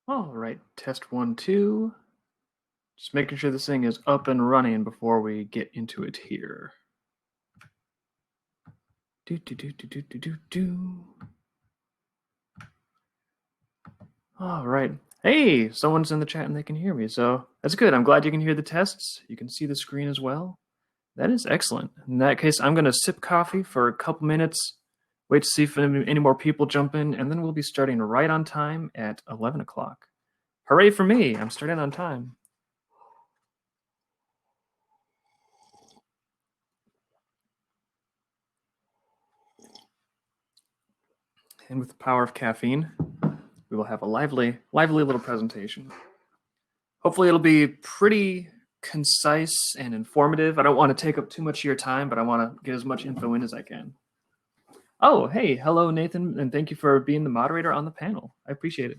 All right, test 1, 2. Just making sure this thing is up and running before we get into it here. Do, do, do, do, do, do, do, do. All right. Hey, someone's in the chat and they can hear me, so that's good. I'm glad you can hear the tests. You can see the screen as well. That is excellent. In that case, I'm going to sip coffee for a couple minutes, wait to see if any more people jump in, and then we'll be starting right on time at 11 o'clock. Hooray for me! I'm starting on time. And with the power of caffeine, we will have a lively little presentation. Hopefully it'll be pretty concise and informative. I don't want to take up too much of your time, but I want to get as much info in as I can. Oh, hey, hello, Nathan, and thank you for being the moderator on the panel. I appreciate it.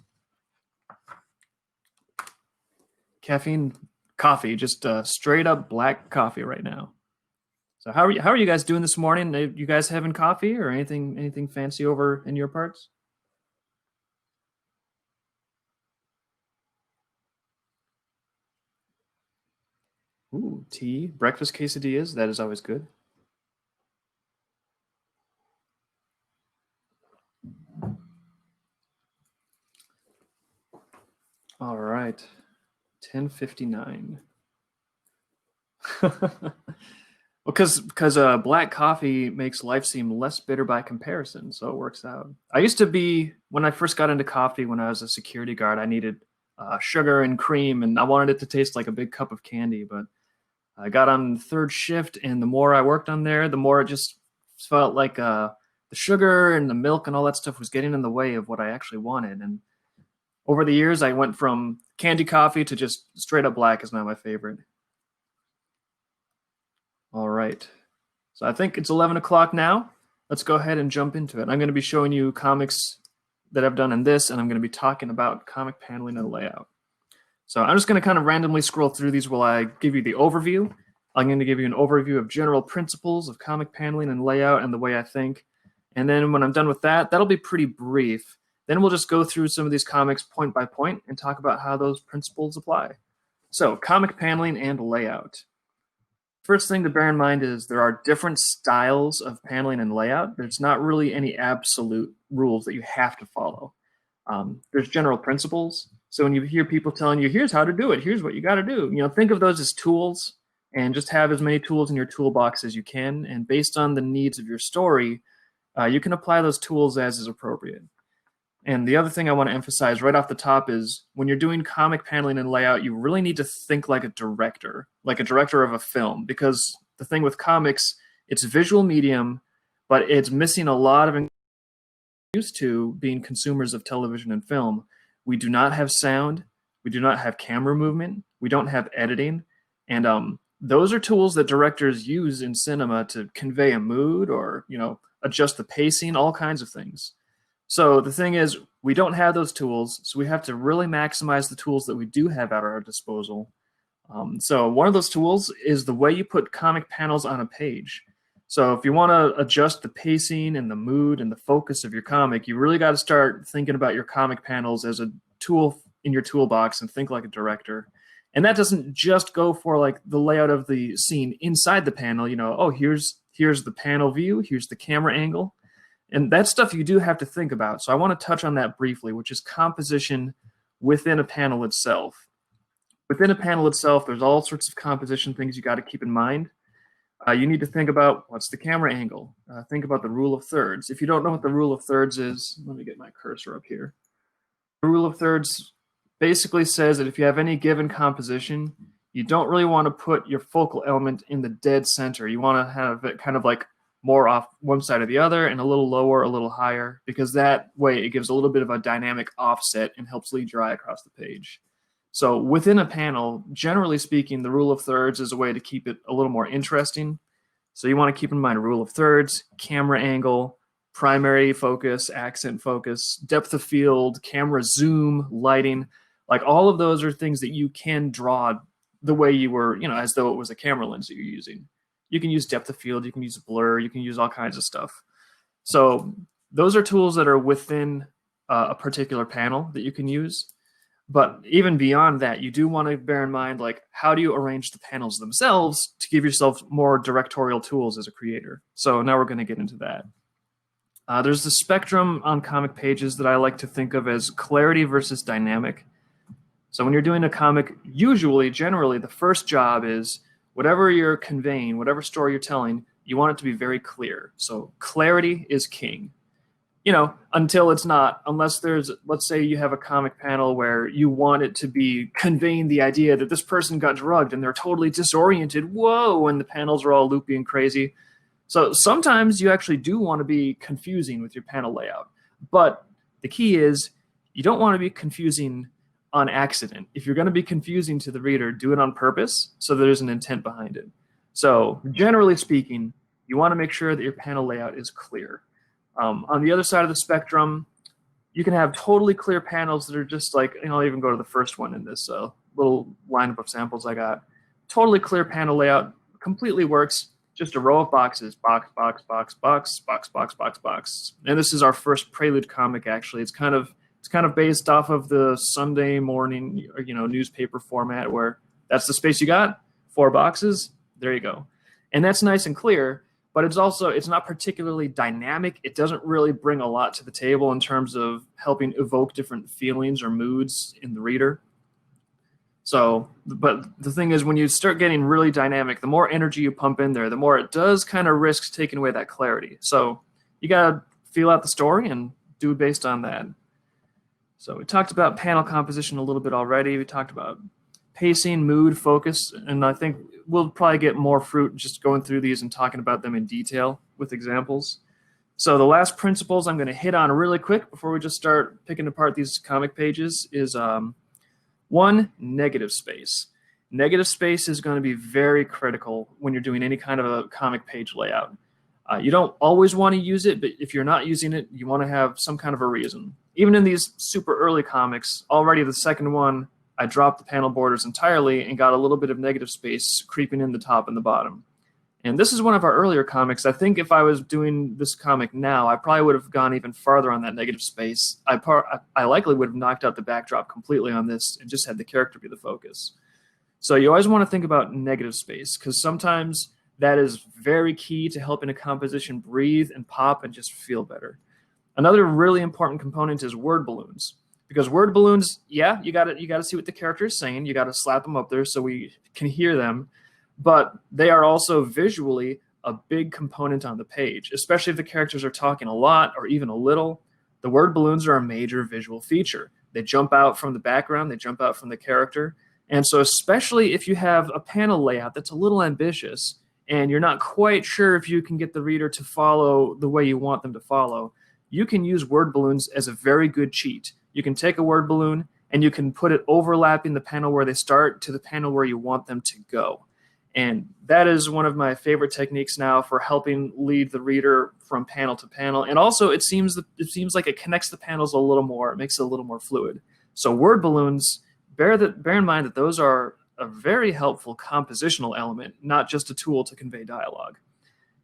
Caffeine coffee, just straight up black coffee right now. So how are you guys doing this morning? You guys having coffee or anything fancy over in your parts? Ooh, tea, breakfast quesadillas, that is always good. All right, 10:59. Well, because black coffee makes life seem less bitter by comparison, so it works out. I used to be, when I first got into coffee, when I was a security guard, I needed sugar and cream, and I wanted it to taste like a big cup of candy. But I got on third shift, and the more I worked on there, the more it just felt like the sugar and the milk and all that stuff was getting in the way of what I actually wanted. And over the years, I went from candy coffee to just straight up black is now my favorite. All right. So I think it's 11 o'clock now. Let's go ahead and jump into it. I'm going to be showing you comics that I've done in this, and I'm going to be talking about comic paneling and layout. So I'm just going to kind of randomly scroll through these while I give you the overview. I'm going to give you an overview of general principles of comic paneling and layout and the way I think. And then when I'm done with that, that'll be pretty brief. Then we'll just go through some of these comics point by point and talk about how those principles apply. So comic paneling and layout. First thing to bear in mind is there are different styles of paneling and layout. There's not really any absolute rules that you have to follow. There's general principles. So when you hear people telling you, here's how to do it, here's what you got to do, think of those as tools and just have as many tools in your toolbox as you can. And based on the needs of your story, you can apply those tools as is appropriate. And the other thing I want to emphasize right off the top is when you're doing comic paneling and layout, you really need to think like a director of a film, because the thing with comics, it's a visual medium, but it's missing a lot of used to being consumers of television and film. We do not have sound. We do not have camera movement. We don't have editing. And those are tools that directors use in cinema to convey a mood or, adjust the pacing, all kinds of things. So the thing is, we don't have those tools, so we have to really maximize the tools that we do have at our disposal. So one of those tools is the way you put comic panels on a page. So if you want to adjust the pacing and the mood and the focus of your comic, you really got to start thinking about your comic panels as a tool in your toolbox and think like a director. And that doesn't just go for like the layout of the scene inside the panel, oh, here's the panel view, here's the camera angle. And that stuff you do have to think about. So I want to touch on that briefly, which is composition within a panel itself. Within a panel itself, there's all sorts of composition things you got to keep in mind. You need to think about what's the camera angle. Think about the rule of thirds. If you don't know what the rule of thirds is, let me get my cursor up here. The rule of thirds basically says that if you have any given composition, you don't really want to put your focal element in the dead center. You want to have it kind of like more off one side or the other and a little lower, a little higher, because that way it gives a little bit of a dynamic offset and helps lead your eye across the page. So within a panel, generally speaking, the rule of thirds is a way to keep it a little more interesting. So you want to keep in mind rule of thirds, camera angle, primary focus, accent focus, depth of field, camera zoom, lighting. Like all of those are things that you can draw the way you were, as though it was a camera lens that you're using. You can use depth of field, you can use blur, you can use all kinds of stuff. So those are tools that are within a particular panel that you can use. But even beyond that, you do want to bear in mind, like, how do you arrange the panels themselves to give yourself more directorial tools as a creator? So now we're going to get into that. There's the spectrum on comic pages that I like to think of as clarity versus dynamic. So when you're doing a comic, generally, the first job is whatever you're conveying, whatever story you're telling, you want it to be very clear. So clarity is king. Until it's not, unless let's say you have a comic panel where you want it to be conveying the idea that this person got drugged and they're totally disoriented, whoa, and the panels are all loopy and crazy. So sometimes you actually do want to be confusing with your panel layout. But the key is you don't want to be confusing on accident. If you're going to be confusing to the reader, do it on purpose so there's an intent behind it. So generally speaking, you want to make sure that your panel layout is clear. On the other side of the spectrum, you can have totally clear panels that are just like, I'll even go to the first one in this little lineup of samples I got. Totally clear panel layout, completely works. Just a row of boxes, box, box, box, box, box, box, box, box. And this is our first Prelude comic, actually. It's kind of based off of the Sunday morning, newspaper format where that's the space you got, 4 boxes, there you go. And that's nice and clear. But it's not particularly dynamic. It doesn't really bring a lot to the table in terms of helping evoke different feelings or moods in the reader. So, but the thing is, when you start getting really dynamic, the more energy you pump in there, the more it does kind of risk taking away that clarity. So you got to feel out the story and do it based on that. So we talked about panel composition a little bit already. We talked about pacing, mood, focus, and I think we'll probably get more fruit just going through these and talking about them in detail with examples. So the last principles I'm going to hit on really quick before we just start picking apart these comic pages is 1, negative space. Negative space is going to be very critical when you're doing any kind of a comic page layout. You don't always want to use it, but if you're not using it, you want to have some kind of a reason. Even in these super early comics, already the second one, I dropped the panel borders entirely and got a little bit of negative space creeping in the top and the bottom. And this is one of our earlier comics. I think if I was doing this comic now, I probably would have gone even farther on that negative space. I likely would have knocked out the backdrop completely on this and just had the character be the focus. So you always want to think about negative space because sometimes that is very key to helping a composition breathe and pop and just feel better. Another really important component is word balloons. Because word balloons, yeah, you got to see what the character is saying. You got to slap them up there so we can hear them. But they are also visually a big component on the page, especially if the characters are talking a lot or even a little. The word balloons are a major visual feature. They jump out from the background. They jump out from the character. And so especially if you have a panel layout that's a little ambitious and you're not quite sure if you can get the reader to follow the way you want them to follow, you can use word balloons as a very good cheat. You can take a word balloon and you can put it overlapping the panel where they start to the panel where you want them to go. And that is one of my favorite techniques now for helping lead the reader from panel to panel. And also it seems like it connects the panels a little more. It makes it a little more fluid. So word balloons, bear in mind that those are a very helpful compositional element, not just a tool to convey dialogue.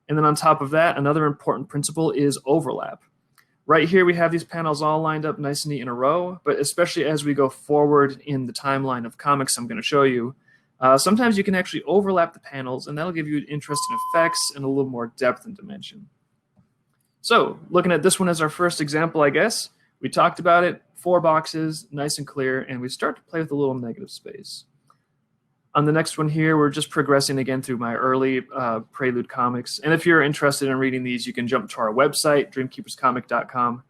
And then on top of that, another important principle is overlap. Right here, we have these panels all lined up nice and neat in a row, but especially as we go forward in the timeline of comics I'm going to show you, sometimes you can actually overlap the panels, and that'll give you interesting effects and a little more depth and dimension. So, looking at this one as our first example, I guess, we talked about it, 4 boxes, nice and clear, and we start to play with a little negative space. On the next one here, we're just progressing again through my early Prelude comics. And if you're interested in reading these, you can jump to our website, dreamkeeperscomic.com.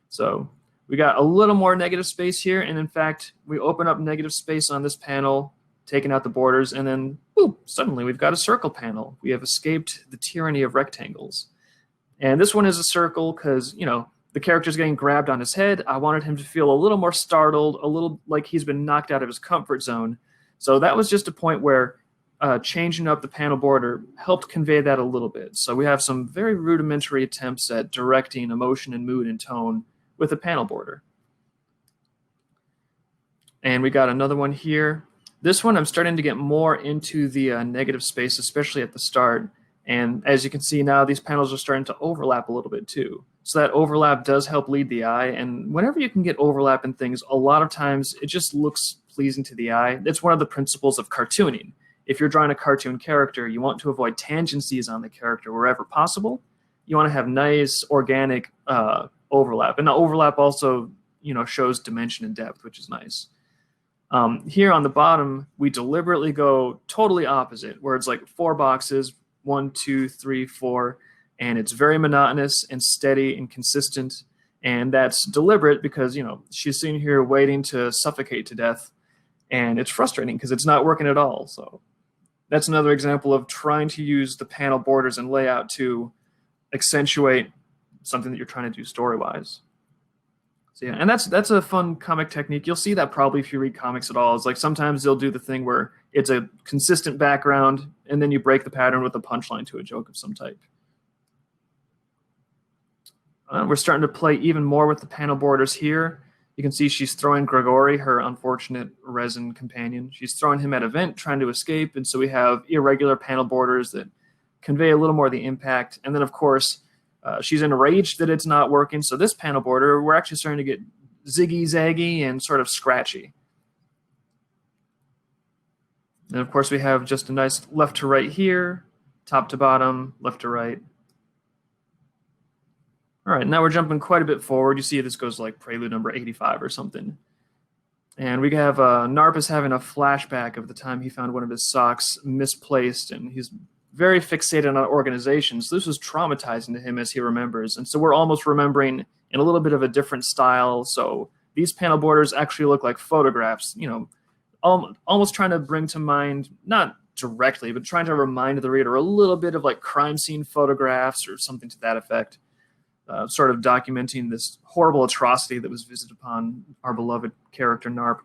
So we got a little more negative space here. And in fact, we open up negative space on this panel, taking out the borders, and then boop, suddenly we've got a circle panel. We have escaped the tyranny of rectangles. And this one is a circle because, the character's getting grabbed on his head. I wanted him to feel a little more startled, a little like he's been knocked out of his comfort zone. So that was just a point where changing up the panel border helped convey that a little bit. So we have some very rudimentary attempts at directing emotion and mood and tone with a panel border. And we got another one here. This one I'm starting to get more into the negative space, especially at the start. And as you can see now, these panels are starting to overlap a little bit too. So that overlap does help lead the eye. And whenever you can get overlap in things, a lot of times it just looks pleasing to the eye. It's one of the principles of cartooning. If you're drawing a cartoon character, you want to avoid tangencies on the character wherever possible. You want to have nice organic overlap. And the overlap also, shows dimension and depth, which is nice. Here on the bottom, we deliberately go totally opposite, where it's like 4 boxes, 1, 2, 3, 4, and it's very monotonous and steady and consistent. And that's deliberate because, she's sitting here waiting to suffocate to death, and it's frustrating because it's not working at all. So that's another example of trying to use the panel borders and layout to accentuate something that you're trying to do story-wise. So yeah, and that's a fun comic technique. You'll see that probably if you read comics at all. It's like sometimes they'll do the thing where it's a consistent background, and then you break the pattern with a punchline to a joke of some type. We're starting to play even more with the panel borders here. You can see she's throwing Grigori, her unfortunate resin companion. She's throwing him at a vent, trying to escape, and so we have irregular panel borders that convey a little more of the impact. And then, of course, she's enraged that it's not working, so this panel border, we're actually starting to get ziggy-zaggy and sort of scratchy. And, of course, we have just a nice left to right here, top to bottom, left to right. All right, now we're jumping quite a bit forward. You see this goes like prelude number 85 or something. And we have Narp having a flashback of the time he found one of his socks misplaced, and he's very fixated on organization. So this was traumatizing to him as he remembers. And so we're almost remembering in a little bit of a different style. So these panel borders actually look like photographs, almost trying to bring to mind, not directly, but trying to remind the reader a little bit of like crime scene photographs or something to that effect. Sort of documenting this horrible atrocity that was visited upon our beloved character Narp.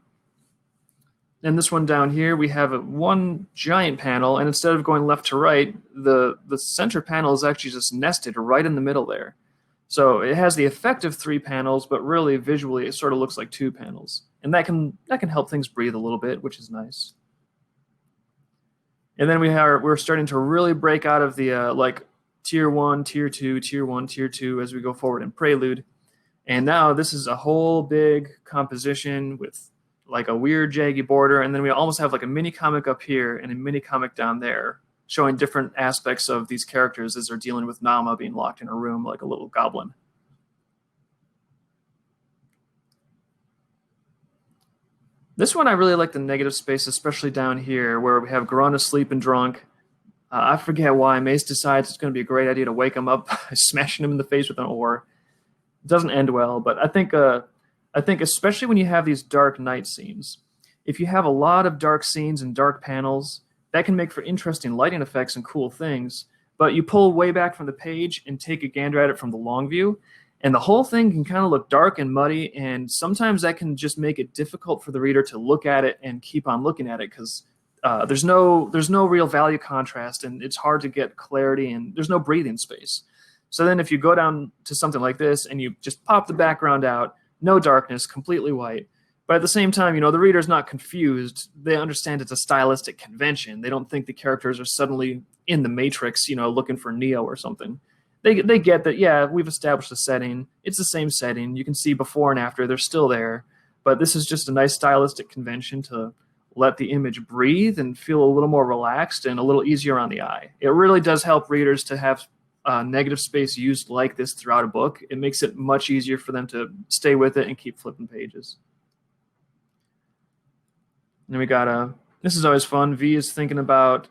And this one down here, we have one giant panel, and instead of going left to right, the center panel is actually just nested right in the middle there. So it has the effect of 3 panels, but really visually it sort of looks like 2 panels. And that can help things breathe a little bit, which is nice. And then we're starting to really break out of the Tier 1, Tier 2, Tier 1, Tier 2 as we go forward in Prelude. And now this is a whole big composition with like a weird jaggy border, and then we almost have like a mini comic up here and a mini comic down there showing different aspects of these characters as they're dealing with Nama being locked in a room like a little goblin. This one I really like the negative space, especially down here where we have Garon asleep and drunk. I forget why. Mace decides it's going to be a great idea to wake him up by smashing him in the face with an oar. It doesn't end well, but I think especially when you have these dark night scenes, if you have a lot of dark scenes and dark panels, that can make for interesting lighting effects and cool things, but you pull way back from the page and take a gander at it from the long view, and the whole thing can kind of look dark and muddy, and sometimes that can just make it difficult for the reader to look at it and keep on looking at it because there's no real value contrast, and it's hard to get clarity, and there's no breathing space. So then if you go down to something like this and you just pop the background out, no darkness, completely white, but at the same time, the reader's not confused. They understand it's a stylistic convention. They don't think the characters are suddenly in the Matrix, looking for Neo or something. They get that, yeah, we've established a setting. It's the same setting. You can see before and after. They're still there. But this is just a nice stylistic convention to let the image breathe and feel a little more relaxed and a little easier on the eye. It really does help readers to have negative space used like this throughout a book. It makes it much easier for them to stay with it and keep flipping pages. And then we got this is always fun. V is thinking about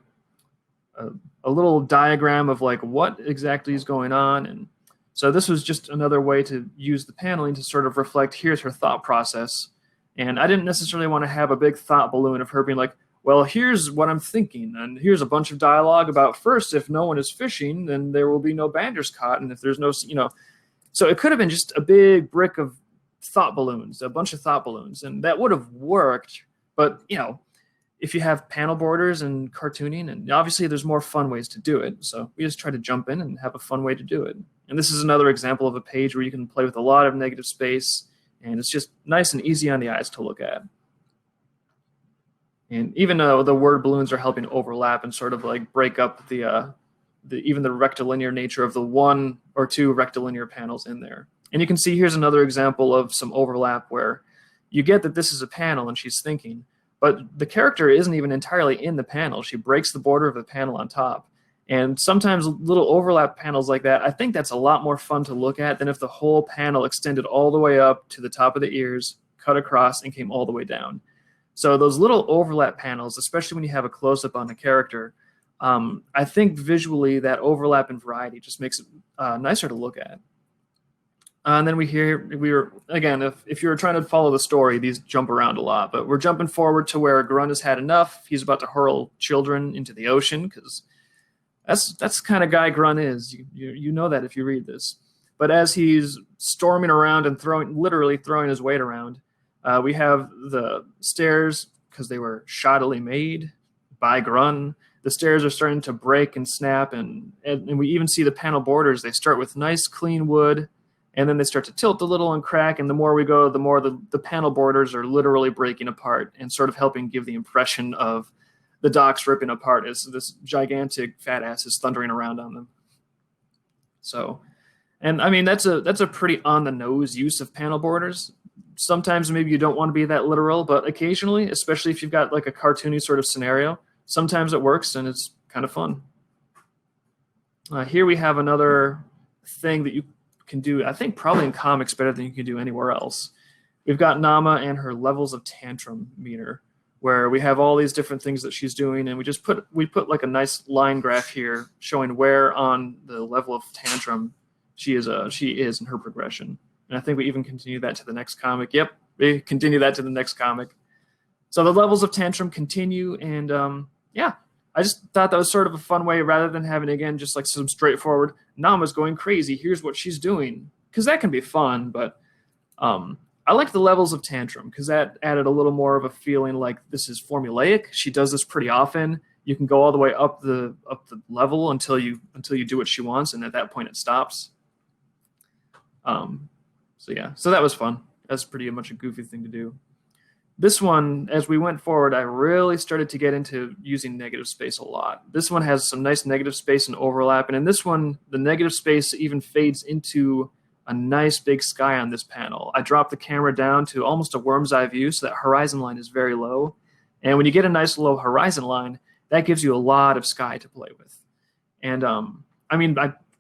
a little diagram of like what exactly is going on. And so this was just another way to use the paneling to sort of reflect, here's her thought process. And I didn't necessarily want to have a big thought balloon of her being like, well, here's what I'm thinking, and here's a bunch of dialogue about first, if no one is fishing, then there will be no banders caught, and if there's no, so it could have been just a big brick of thought balloons, a bunch of thought balloons, and that would have worked, but, if you have panel borders and cartooning, and obviously there's more fun ways to do it, so we just try to jump in and have a fun way to do it. And this is another example of a page where you can play with a lot of negative space, and it's just nice and easy on the eyes to look at. And even though the word balloons are helping overlap and sort of like break up the even the rectilinear nature of the 1 or 2 rectilinear panels in there. And you can see here's another example of some overlap where you get that this is a panel and she's thinking, but the character isn't even entirely in the panel. She breaks the border of the panel on top. And sometimes little overlap panels like that, I think that's a lot more fun to look at than if the whole panel extended all the way up to the top of the ears, cut across, and came all the way down. So those little overlap panels, especially when you have a close-up on the character, I think visually that overlap and variety just makes it nicer to look at. And then we were again, if you're trying to follow the story, these jump around a lot, but we're jumping forward to where Grunt has had enough. He's about to hurl children into the ocean because that's the kind of guy Grunt is. You know that if you read this. But as he's storming around and literally throwing his weight around, we have the stairs, because they were shoddily made by Grunt. The stairs are starting to break and snap, and we even see the panel borders. They start with nice clean wood, and then they start to tilt a little and crack, and the more we go, the more the panel borders are literally breaking apart and sort of helping give the impression of the docks ripping apart as this gigantic fat ass is thundering around on them. So, and I mean, that's a pretty on-the-nose use of panel borders. Sometimes maybe you don't want to be that literal, but occasionally, especially if you've got like a cartoony sort of scenario, sometimes it works and it's kind of fun. Here we have another thing that you can do, I think probably in comics better than you can do anywhere else. We've got Nama and her levels of tantrum meter, where we have all these different things that she's doing, and we put like a nice line graph here showing where on the level of tantrum she is in her progression. And I think we even continue that to the next comic. Yep, we continue that to the next comic. So the levels of tantrum continue, and yeah, I just thought that was sort of a fun way, rather than having, again, just like some straightforward, Nama's going crazy, here's what she's doing. Because that can be fun, but I like the levels of tantrum, because that added a little more of a feeling like this is formulaic. She does this pretty often. You can go all the way up the level until you do what she wants, and at that point it stops. So yeah, so that was fun. That's pretty much a goofy thing to do. This one, as we went forward, I really started to get into using negative space a lot. This one has some nice negative space and overlap, and in this one, the negative space even fades into a nice big sky on this panel. I dropped the camera down to almost a worm's eye view, so that horizon line is very low. And when you get a nice low horizon line, that gives you a lot of sky to play with. And I mean,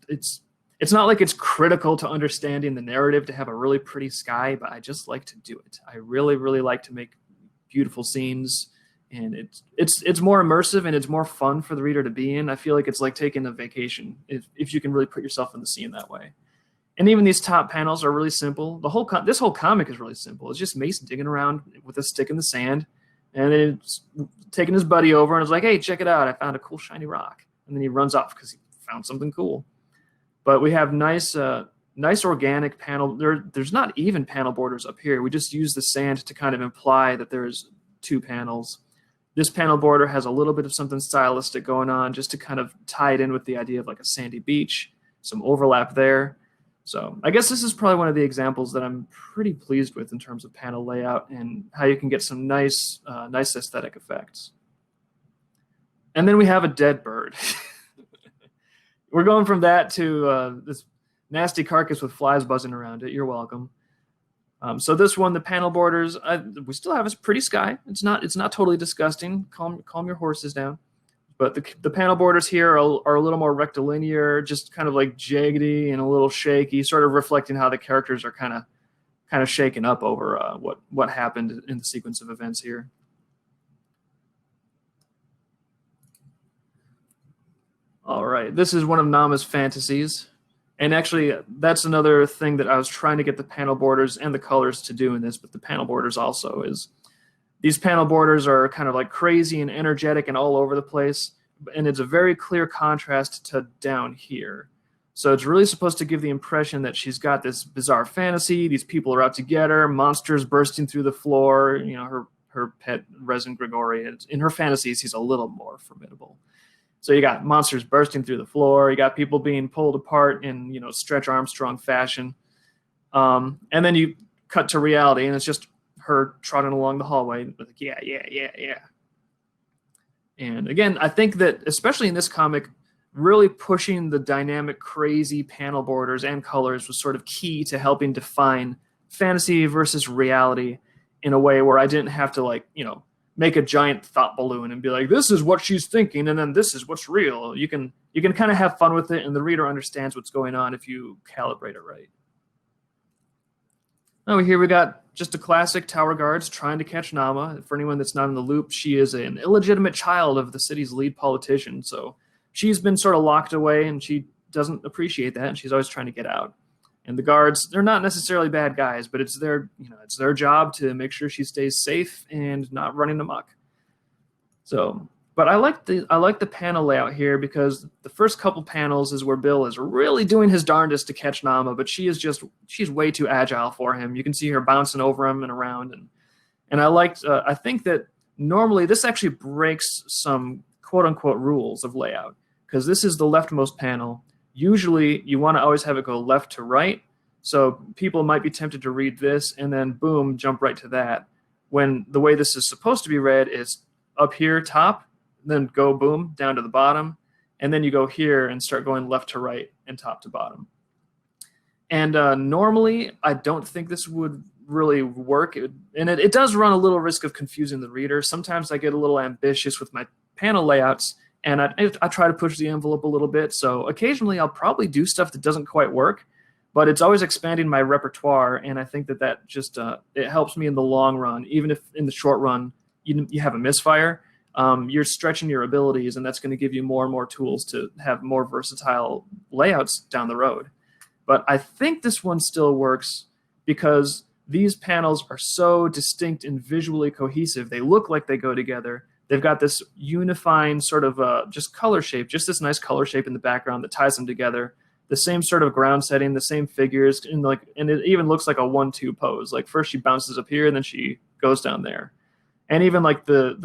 it's not like it's critical to understanding the narrative to have a really pretty sky, but I just like to do it. I really, really like to make beautiful scenes, and it's more immersive and it's more fun for the reader to be in. I feel like it's like taking a vacation if you can really put yourself in the scene that way. And even these top panels are really simple. This whole comic is really simple. It's just Mason digging around with a stick in the sand, and it's taking his buddy over and is like, "Hey, check it out! I found a cool shiny rock." And then he runs off because he found something cool. But we have nice organic panel. There's not even panel borders up here. We just use the sand to kind of imply that there's 2 panels. This panel border has a little bit of something stylistic going on, just to kind of tie it in with the idea of like a sandy beach, some overlap there. So I guess this is probably one of the examples that I'm pretty pleased with in terms of panel layout and how you can get some nice aesthetic effects. And then we have a dead bird. We're going from that to this nasty carcass with flies buzzing around it. You're welcome. So this one, the panel borders, we still have a pretty sky. It's not totally disgusting. Calm your horses down. But the panel borders here are a little more rectilinear, just kind of like jaggedy and a little shaky, sort of reflecting how the characters are kind of shaken up over what happened in the sequence of events here. All right, this is one of Nama's fantasies. And actually, that's another thing that I was trying to get the panel borders and the colors to do in this, but the panel borders also is, these panel borders are kind of like crazy and energetic and all over the place, and it's a very clear contrast to down here. So it's really supposed to give the impression that she's got this bizarre fantasy, these people are out to get her, monsters bursting through the floor, you know, her pet Resin Grigori. In her fantasies, he's a little more formidable. So you got monsters bursting through the floor. You got people being pulled apart in, you know, Stretch Armstrong fashion. And then you cut to reality, and it's just her trotting along the hallway. Like, yeah. And again, I think that especially in this comic, really pushing the dynamic, crazy panel borders and colors was sort of key to helping define fantasy versus reality in a way where I didn't have to, like, you know, make a giant thought balloon and be like, this is what she's thinking, and then this is what's real. You can kind of have fun with it, and the reader understands what's going on if you calibrate it right. Over here we got just a classic tower guards trying to catch Nama. For anyone that's not in the loop, she is an illegitimate child of the city's lead politician, so she's been sort of locked away, and she doesn't appreciate that, and she's always trying to get out. And the guards, they're not necessarily bad guys, but it's their job to make sure she stays safe and not running amok. So, but I like the panel layout here because the first couple panels is where Bill is really doing his darndest to catch Nama, but she's way too agile for him. You can see her bouncing over him and around, and I think that normally this actually breaks some quote unquote rules of layout, because this is the leftmost panel. Usually you want to always have it go left to right, so people might be tempted to read this and then boom, jump right to that, when the way this is supposed to be read is up here top, then go boom down to the bottom, and then you go here and start going left to right and top to bottom. And normally I don't think this would really work, and it does run a little risk of confusing the reader. Sometimes I get a little ambitious with my panel layouts, and I try to push the envelope a little bit, so occasionally I'll probably do stuff that doesn't quite work, but it's always expanding my repertoire, and I think that just it helps me in the long run. Even if in the short run you have a misfire, you're stretching your abilities, and that's going to give you more and more tools to have more versatile layouts down the road. But I think this one still works because these panels are so distinct and visually cohesive. They look like they go together. They've got this unifying sort of just color shape, just this nice color shape in the background that ties them together. The same sort of ground setting, the same figures, and it even looks like a 1-2 pose. Like first she bounces up here, and then she goes down there. And even like the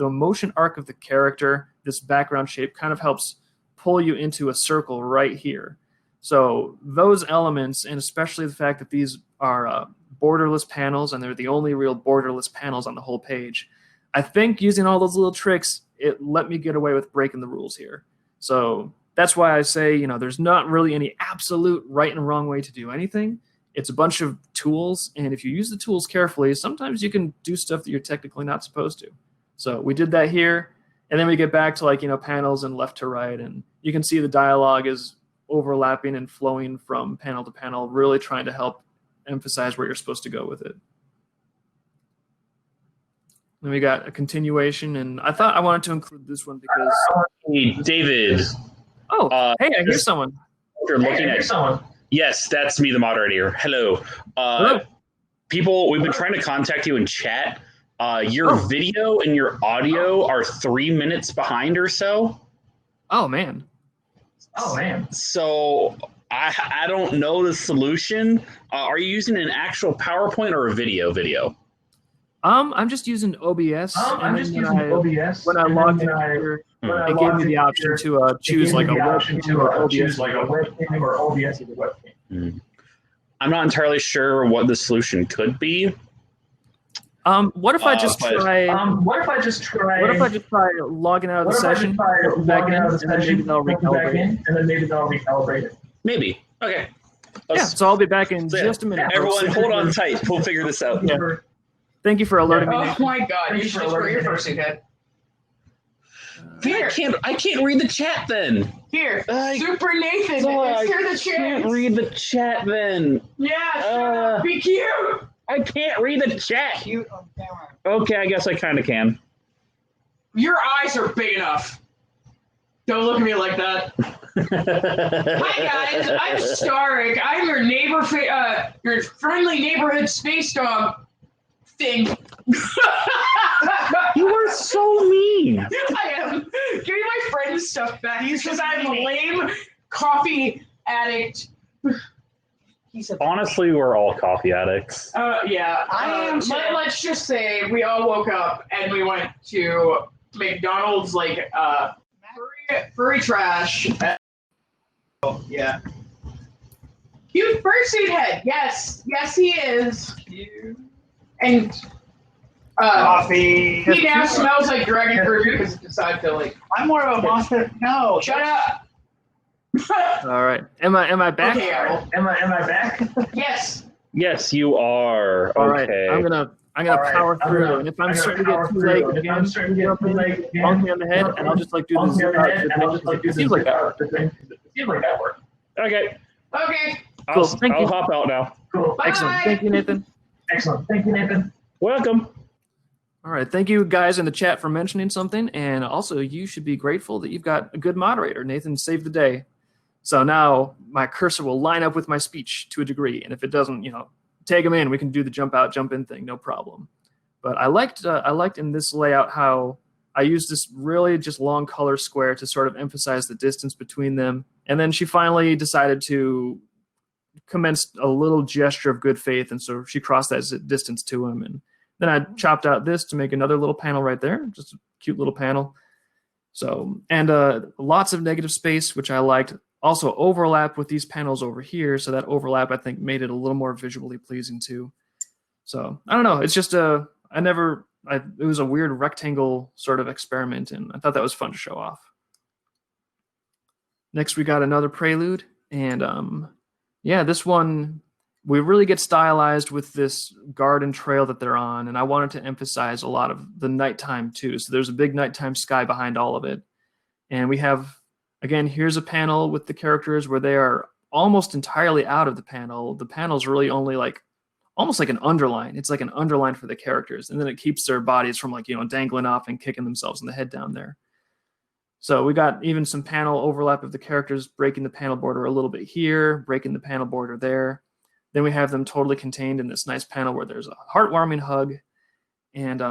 motion arc of the character, this background shape kind of helps pull you into a circle right here. So those elements, and especially the fact that these are borderless panels, and they're the only real borderless panels on the whole page, I think using all those little tricks, it let me get away with breaking the rules here. So that's why I say, you know, there's not really any absolute right and wrong way to do anything. It's a bunch of tools, and if you use the tools carefully, sometimes you can do stuff that you're technically not supposed to. So we did that here, and then we get back to, like, you know, panels and left to right, and you can see the dialogue is overlapping and flowing from panel to panel, really trying to help emphasize where you're supposed to go with it. Then we got a continuation, and I thought I wanted to include this one because... Hey, David. Oh, hey, I hear someone. You're looking at someone. Yes, that's me, the moderator. Hello. Hello. People, we've been trying to contact you in chat. Your video and your audio are 3 minutes behind or so. Oh, man. So I don't know the solution. Are you using an actual PowerPoint or a video? I'm just using OBS. When I logged in here, it gave me the option to choose like a webcam or OBS as a webcam. I'm not entirely sure what the solution could be. What if I just try logging out of the session, back in, and then maybe they'll recalibrate it? Maybe. Okay. So I'll be back in just a minute. Everyone, hold on tight. We'll figure this out. Yeah. Thank you for alerting me. Oh my God! You should score your first again. Here. I can't read the chat then. Here, Super Nathan. Let's hear the chat. I can't read the chat then. Yeah, be cute. I can't read the chat. Cute on camera. Okay, I guess I kind of can. Your eyes are big enough. Don't look at me like that. Hi guys, I'm Starik. I'm your your friendly neighborhood space dog thing. You are so mean. I am. Give me my friend's stuff back. Because I'm a lame coffee addict. Honestly, we're all coffee addicts. Yeah. I am. Let's just say we all woke up and we went to McDonald's, like furry trash. Yeah. Cute fursuit head. Yes, he is. Cute. And coffee. He now smells like dragon fruit because it decided to like. I'm more of a monster. No. Shut up. All right. Am I back? Okay, Apple. Am I back? Yes. Yes, you are. All right. Okay. I'm gonna All right, power I'm through, gonna- and if I'm I'm gonna starting to get power too through, late and if again, I'm starting to get jump too in, late again, bonk me on the head, jump and I'll in, just like do the bonk me zip on the out, head, zip and I'll in, just like do it the seems like zip that out, worked. zip in. It seems like that worked. Okay. Okay. Cool. Thank I'll you. hop out now. Cool. Bye. Excellent. Thank you, Nathan. Excellent. Thank you, Nathan. Welcome. All right. Thank you guys in the chat for mentioning something, and also you should be grateful that you've got a good moderator. Nathan saved the day. So now my cursor will line up with my speech to a degree, and if it doesn't, tag them in. We can do the jump out, jump in thing, no problem. But I liked in this layout how I used this really just long color square to sort of emphasize the distance between them, and then she finally decided to commence a little gesture of good faith, and so she crossed that distance to him, and then I chopped out this to make another little panel right there, just a cute little panel. So, and lots of negative space, which I liked. Also overlap with these panels over here, so that overlap I think made it a little more visually pleasing too. So I don't know. It's just it was a weird rectangle sort of experiment, and I thought that was fun to show off. Next, we got another prelude, and yeah, this one we really get stylized with this garden trail that they're on, and I wanted to emphasize a lot of the nighttime too. So there's a big nighttime sky behind all of it, and we have. Again, here's a panel with the characters where they are almost entirely out of the panel. The panel's really only like almost like an underline. It's like an underline for the characters, and then it keeps their bodies from like dangling off and kicking themselves in the head down there. So we got even some panel overlap of the characters breaking the panel border a little bit here, breaking the panel border there. Then we have them totally contained in this nice panel where there's a heartwarming hug, and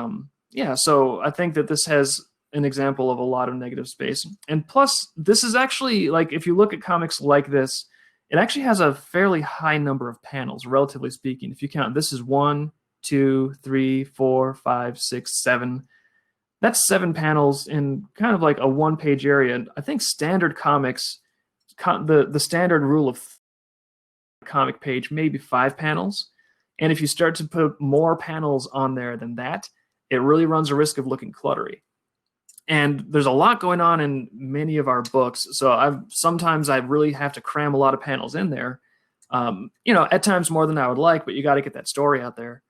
yeah. So I think that this has an example of a lot of negative space. And plus, this is actually, like, if you look at comics like this, it actually has a fairly high number of panels, relatively speaking. If you count, this is 1, 2, 3, 4, 5, 6, 7. That's 7 panels in kind of like a one-page area. And I think standard comics, the standard rule of comic page, maybe 5 panels. And if you start to put more panels on there than that, it really runs a risk of looking cluttery. And there's a lot going on in many of our books, so sometimes I really have to cram a lot of panels in there. At times more than I would like, but you got to get that story out there.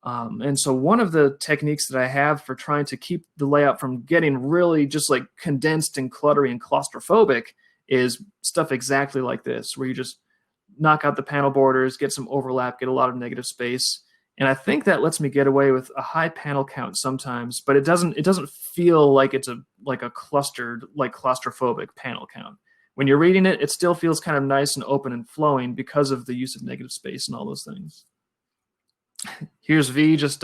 And so one of the techniques that I have for trying to keep the layout from getting really just like condensed and cluttery and claustrophobic is stuff exactly like this, where you just knock out the panel borders, get some overlap, get a lot of negative space. And I think that lets me get away with a high panel count sometimes, but it doesn't feel like it's a clustered, like claustrophobic panel count. When you're reading it, it still feels kind of nice and open and flowing because of the use of negative space and all those things. Here's V, just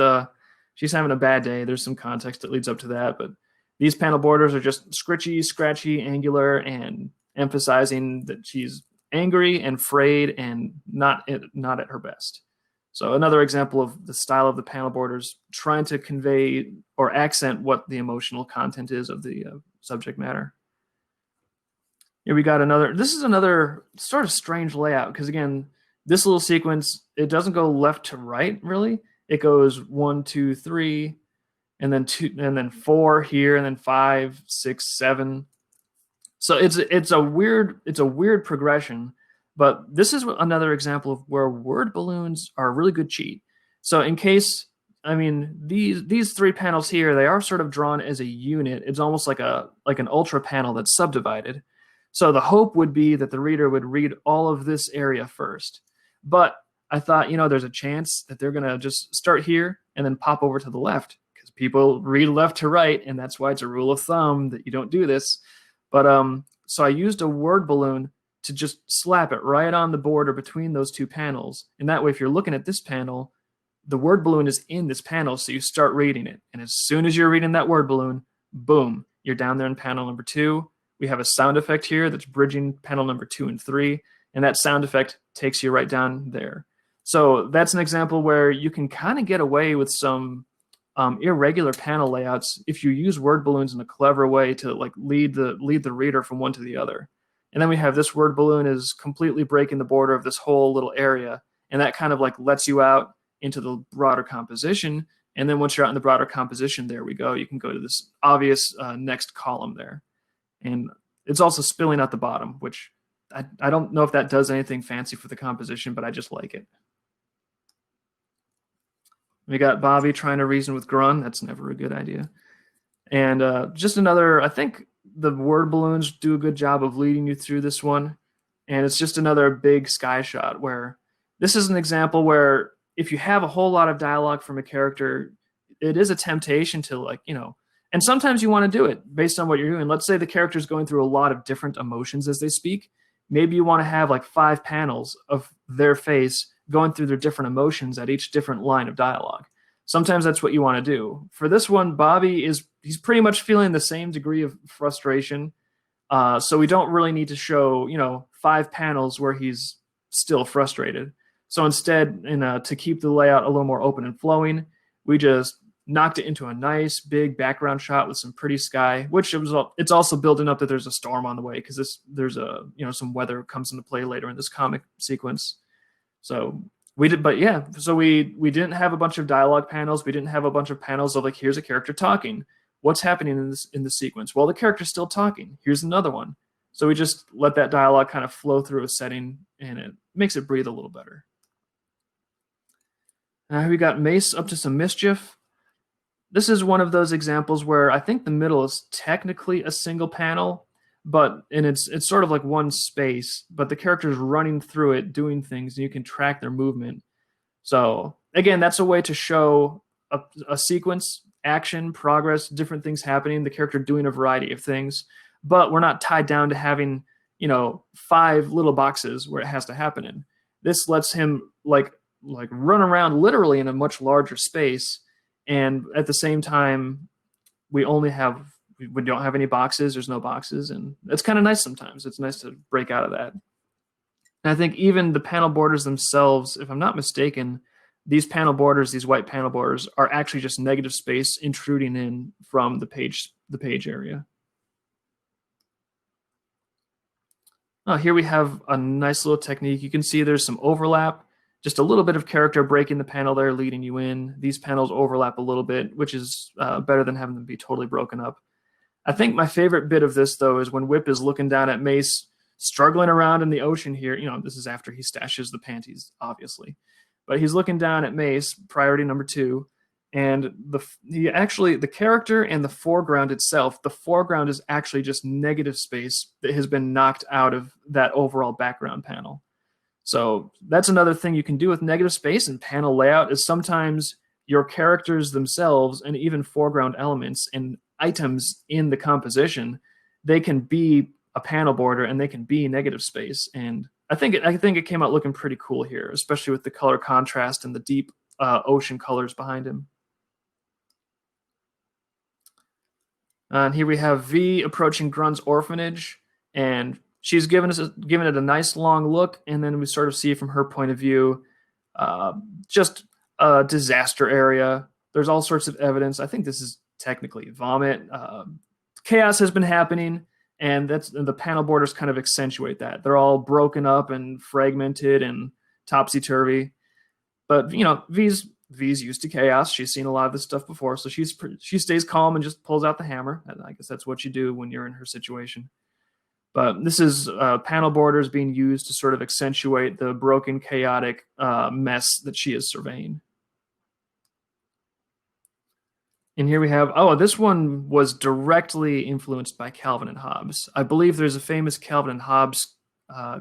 she's having a bad day. There's some context that leads up to that, but these panel borders are just scritchy, scratchy, angular, and emphasizing that she's angry and frayed and not at her best. So another example of the style of the panel borders trying to convey or accent what the emotional content is of the subject matter. Here we got this is another sort of strange layout, because again, this little sequence, it doesn't go left to right really. It goes 1, 2, 3, and then 2, and then 4 here, and then 5, 6, 7. So it's a weird progression. But this is another example of where word balloons are a really good cheat. So in case, these 3 panels here, they are sort of drawn as a unit. It's almost like an ultra panel that's subdivided. So the hope would be that the reader would read all of this area first. But I thought, there's a chance that they're going to just start here and then pop over to the left, because people read left to right, and that's why it's a rule of thumb that you don't do this. But so I used a word balloon to just slap it right on the border between those 2 panels. And that way, if you're looking at this panel, the word balloon is in this panel, so you start reading it. And as soon as you're reading that word balloon, boom, you're down there in panel number 2. We have a sound effect here that's bridging panel number 2 and 3, and that sound effect takes you right down there. So that's an example where you can kind of get away with some irregular panel layouts if you use word balloons in a clever way to like lead the reader from one to the other. And then we have this word balloon is completely breaking the border of this whole little area, and that kind of like lets you out into the broader composition. And then once you're out in the broader composition, there we go. You can go to this obvious next column there. And it's also spilling out the bottom, which I don't know if that does anything fancy for the composition, but I just like it. We got Bobby trying to reason with Grun. That's never a good idea. And just another, I think the word balloons do a good job of leading you through this one. And it's just another big sky shot where this is an example where if you have a whole lot of dialogue from a character, it is a temptation to, like, you know, and sometimes you want to do it based on what you're doing. Let's say the character's going through a lot of different emotions as they speak. Maybe you want to have like 5 panels of their face going through their different emotions at each different line of dialogue. Sometimes that's what you want to do. For this one, Bobby he's pretty much feeling the same degree of frustration. So we don't really need to show, you know, 5 panels where he's still frustrated. So instead, to keep the layout a little more open and flowing, we just knocked it into a nice big background shot with some pretty sky, which it's also building up that there's a storm on the way because there's some weather comes into play later in this comic sequence. So we didn't have a bunch of dialogue panels. We didn't have a bunch of panels of like, here's a character talking. What's happening in the sequence? Well, the character's still talking. Here's another one. So we just let that dialogue kind of flow through a setting, and it makes it breathe a little better. Now we got Mace up to some mischief. This is one of those examples where I think the middle is technically a single panel, but it's sort of like one space, but the character's running through it, doing things, and you can track their movement. So again, that's a way to show a sequence, action, progress, different things happening, the character doing a variety of things, but we're not tied down to having, 5 little boxes where it has to happen in. This lets him like run around literally in a much larger space. And at the same time, we don't have any boxes. There's no boxes. And it's kind of nice sometimes. It's nice to break out of that. And I think even the panel borders themselves, if I'm not mistaken, these panel borders, these white panel borders, are actually just negative space intruding in from the page area. Oh, here we have a nice little technique. You can see there's some overlap. Just a little bit of character breaking the panel there, leading you in. These panels overlap a little bit, which is better than having them be totally broken up. I think my favorite bit of this, though, is when Whip is looking down at Mace, struggling around in the ocean here. This is after he stashes the panties, obviously. But he's looking down at Mace, priority number 2, and the character and the foreground itself, the foreground is actually just negative space that has been knocked out of that overall background panel. So that's another thing you can do with negative space and panel layout is sometimes your characters themselves and even foreground elements and items in the composition, they can be a panel border and they can be negative space. And I think it came out looking pretty cool here, especially with the color contrast and the deep ocean colors behind him. And here we have V approaching Grun's orphanage, and she's given it a nice long look, and then we sort of see from her point of view, just a disaster area. There's all sorts of evidence. I think this is technically vomit. Chaos has been happening, and the panel borders kind of accentuate that. They're all broken up and fragmented and topsy-turvy. But V's used to chaos. She's seen a lot of this stuff before, so she stays calm and just pulls out the hammer. I guess that's what you do when you're in her situation. But this is panel borders being used to sort of accentuate the broken, chaotic mess that she is surveying. And here we have, this one was directly influenced by Calvin and Hobbes. I believe there's a famous Calvin and Hobbes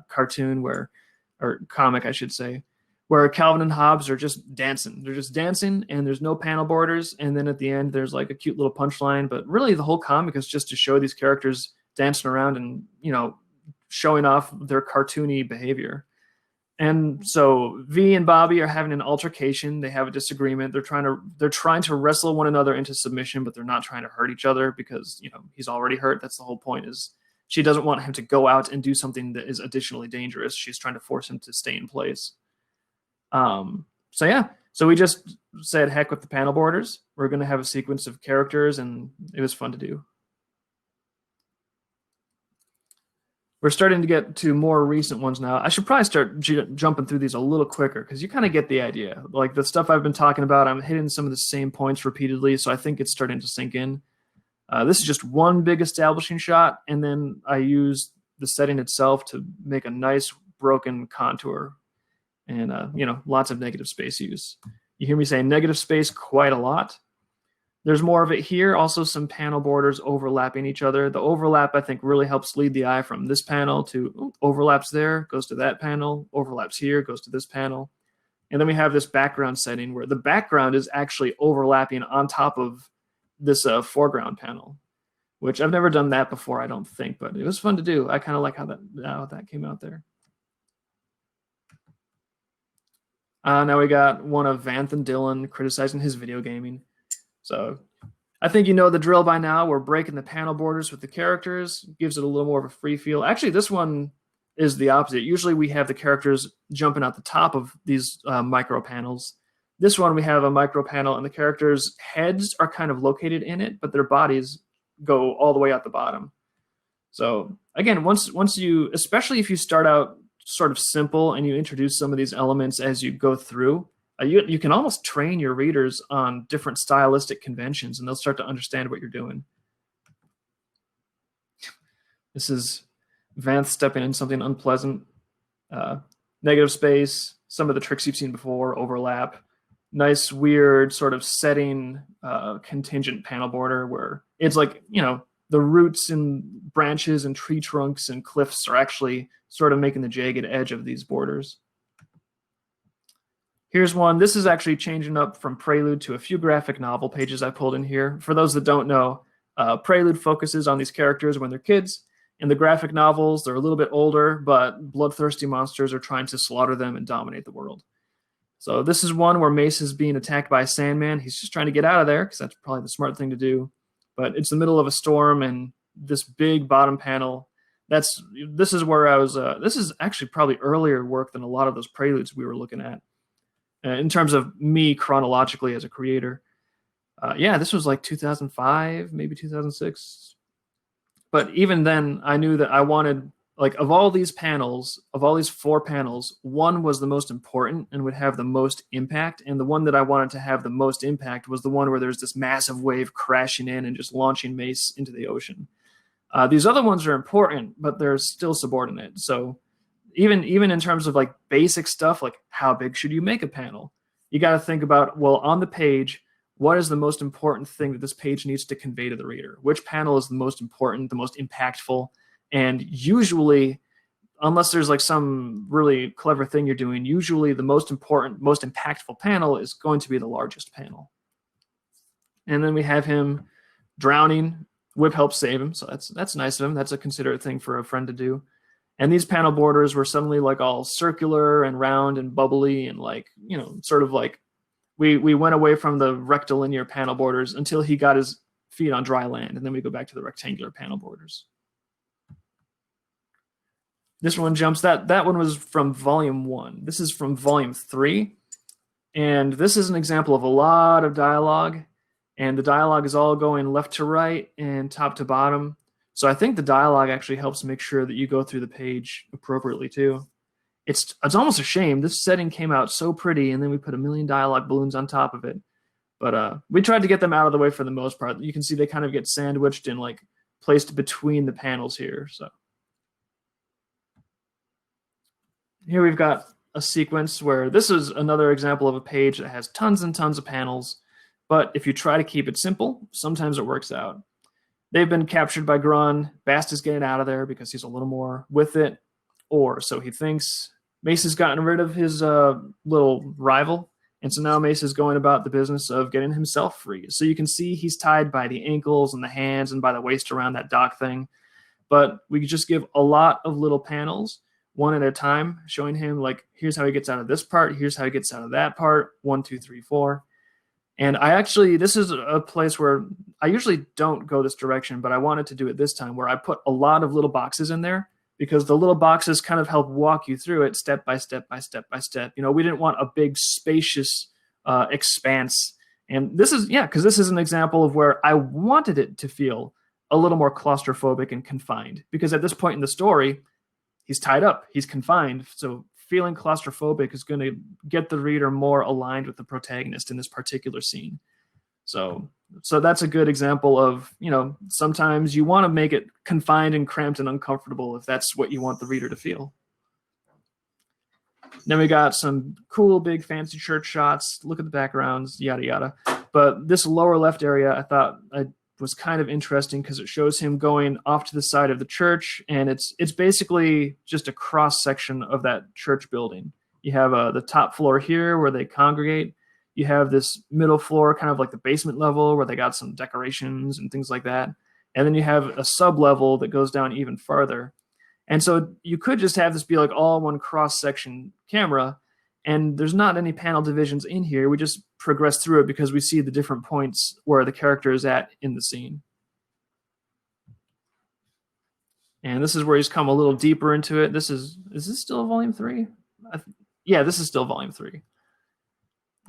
cartoon or comic, I should say, where Calvin and Hobbes are just dancing. They're just dancing, and there's no panel borders. And then at the end, there's like a cute little punchline. But really, the whole comic is just to show these characters dancing around and, showing off their cartoony behavior. And so V and Bobby are having an altercation. They have a disagreement. They're trying to wrestle one another into submission, but they're not trying to hurt each other because, he's already hurt. That's the whole point, is she doesn't want him to go out and do something that is additionally dangerous. She's trying to force him to stay in place. So we just said, heck with the panel borders. We're going to have a sequence of characters, and it was fun to do. We're starting to get to more recent ones now. I should probably start jumping through these a little quicker because you kind of get the idea. Like the stuff I've been talking about, I'm hitting some of the same points repeatedly, so I think it's starting to sink in. This is just one big establishing shot, and then I use the setting itself to make a nice broken contour, and lots of negative space use. You hear me say negative space quite a lot. There's more of it here. Also some panel borders overlapping each other. The overlap, I think, really helps lead the eye from this panel to overlaps there, goes to that panel, overlaps here, goes to this panel. And then we have this background setting where the background is actually overlapping on top of this foreground panel, which I've never done that before, I don't think, but it was fun to do. I kind of like how that came out there. Now we got one of Vanth and Dylan criticizing his video gaming. So I think you know the drill by now. We're breaking the panel borders with the characters, gives it a little more of a free feel. Actually, this one is the opposite. Usually we have the characters jumping out the top of these micro panels. This one we have a micro panel and the characters' heads are kind of located in it, but their bodies go all the way out the bottom. So again, once you, especially if you start out sort of simple and you introduce some of these elements as you go through, you can almost train your readers on different stylistic conventions, and they'll start to understand what you're doing. This is Vanth stepping in something unpleasant. Negative space, some of the tricks you've seen before, overlap. Nice, weird sort of setting contingent panel border where it's like, the roots and branches and tree trunks and cliffs are actually sort of making the jagged edge of these borders. Here's one. This is actually changing up from Prelude to a few graphic novel pages I pulled in here. For those that don't know, Prelude focuses on these characters when they're kids. In the graphic novels, they're a little bit older, but bloodthirsty monsters are trying to slaughter them and dominate the world. So this is one where Mace is being attacked by a Sandman. He's just trying to get out of there because that's probably the smart thing to do. But it's the middle of a storm, and this big bottom panel, this is where I was, this is actually probably earlier work than a lot of those Preludes we were looking at. In terms of me chronologically as a creator. Yeah, this was like 2005, maybe 2006. But even then, I knew that I wanted, like, of all these panels, of all these 4 panels, one was the most important and would have the most impact. And the one that I wanted to have the most impact was the one where there's this massive wave crashing in and just launching Mace into the ocean. These other ones are important, but they're still subordinate. So even in terms of like basic stuff, like how big should you make a panel? You got to think about, well, on the page, what is the most important thing that this page needs to convey to the reader? Which panel is the most important, the most impactful? And usually, unless there's like some really clever thing you're doing, usually the most important, most impactful panel is going to be the largest panel. And then we have him drowning. Whip helps save him, so that's nice of him. That's a considerate thing for a friend to do. And these panel borders were suddenly like all circular and round and bubbly and like, sort of like we went away from the rectilinear panel borders until he got his feet on dry land. And then we go back to the rectangular panel borders. This one jumps, that one was from volume 1. This is from volume 3. And this is an example of a lot of dialogue. And the dialogue is all going left to right and top to bottom. So I think the dialogue actually helps make sure that you go through the page appropriately too. It's almost a shame. This setting came out so pretty, and then we put a million dialogue balloons on top of it. But we tried to get them out of the way for the most part. You can see they kind of get sandwiched and like placed between the panels here. So here we've got a sequence where this is another example of a page that has tons and tons of panels. But if you try to keep it simple, sometimes it works out. They've been captured by Grun. Bast is getting out of there because he's a little more with it, or so he thinks. Mace has gotten rid of his little rival, and so now Mace is going about the business of getting himself free. So you can see he's tied by the ankles and the hands and by the waist around that dock thing. But we could just give a lot of little panels, one at a time, showing him, like, here's how he gets out of this part, here's how he gets out of that part, 1, 2, 3, 4. And this is a place where I usually don't go this direction, but I wanted to do it this time, where I put a lot of little boxes in there because the little boxes kind of help walk you through it step by step by step by step. We didn't want a big spacious expanse. And this is, because this is an example of where I wanted it to feel a little more claustrophobic and confined, because at this point in the story, he's tied up, he's confined. So feeling claustrophobic is going to get the reader more aligned with the protagonist in this particular scene. So So that's a good example of, sometimes you want to make it confined and cramped and uncomfortable if that's what you want the reader to feel. Then we got some cool, big, fancy church shots. Look at the backgrounds, yada, yada. But this lower left area, I thought was kind of interesting because it shows him going off to the side of the church, and it's basically just a cross section of that church building. You have the top floor here where they congregate. You have this middle floor, kind of like the basement level, where they got some decorations and things like that. And then you have a sub-level that goes down even farther. And so you could just have this be like all one cross-section camera, and there's not any panel divisions in here. We just progress through it because we see the different points where the character is at in the scene. And this is where he's come a little deeper into it. Is this still volume 3? Yeah, this is still volume 3.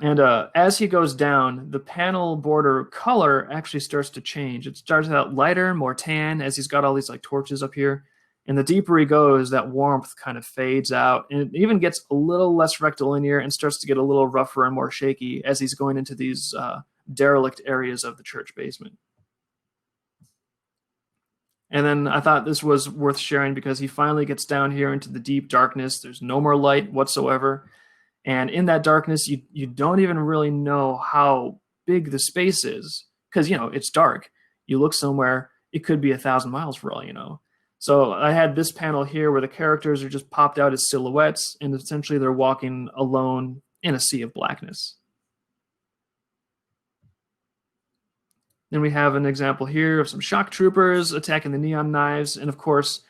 And as he goes down, the panel border color actually starts to change. It starts out lighter, more tan, as he's got all these like torches up here. And the deeper he goes, that warmth kind of fades out. And it even gets a little less rectilinear and starts to get a little rougher and more shaky as he's going into these derelict areas of the church basement. And then I thought this was worth sharing because he finally gets down here into the deep darkness. There's no more light whatsoever. And in that darkness, you don't even really know how big the space is because, it's dark. You look somewhere, it could be 1,000 miles for all you know. So I had this panel here where the characters are just popped out as silhouettes, and essentially they're walking alone in a sea of blackness. Then we have an example here of some shock troopers attacking the neon knives, and of course,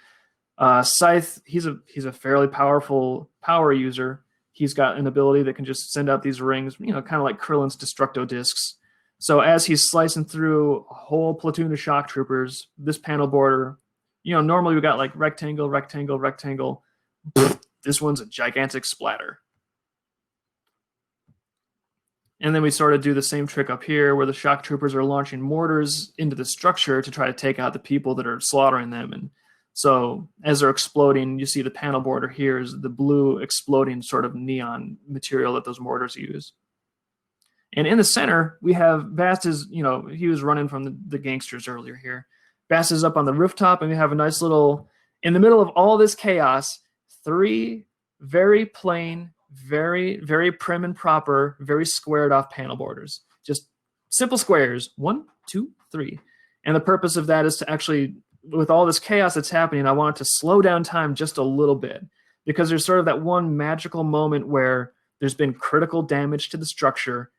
Scythe. He's a fairly powerful power user. He's got an ability that can just send out these rings, kind of like Krillin's Destructo discs. So as he's slicing through a whole platoon of shock troopers, this panel border, normally we got like rectangle, rectangle, rectangle. This one's a gigantic splatter. And then we sort of do the same trick up here where the shock troopers are launching mortars into the structure to try to take out the people that are slaughtering them. And so as they're exploding, you see the panel border here is the blue exploding sort of neon material that those mortars use. And in the center, we have Bast is, he was running from the gangsters earlier here. Bast is up on the rooftop, and we have a nice little, in the middle of all this chaos, 3 very plain, very, very prim and proper, very squared off panel borders. Just simple squares, 1, 2, 3. And the purpose of that is to actually, with all this chaos that's happening, I want it to slow down time just a little bit because there's sort of that one magical moment where there's been critical damage to the structure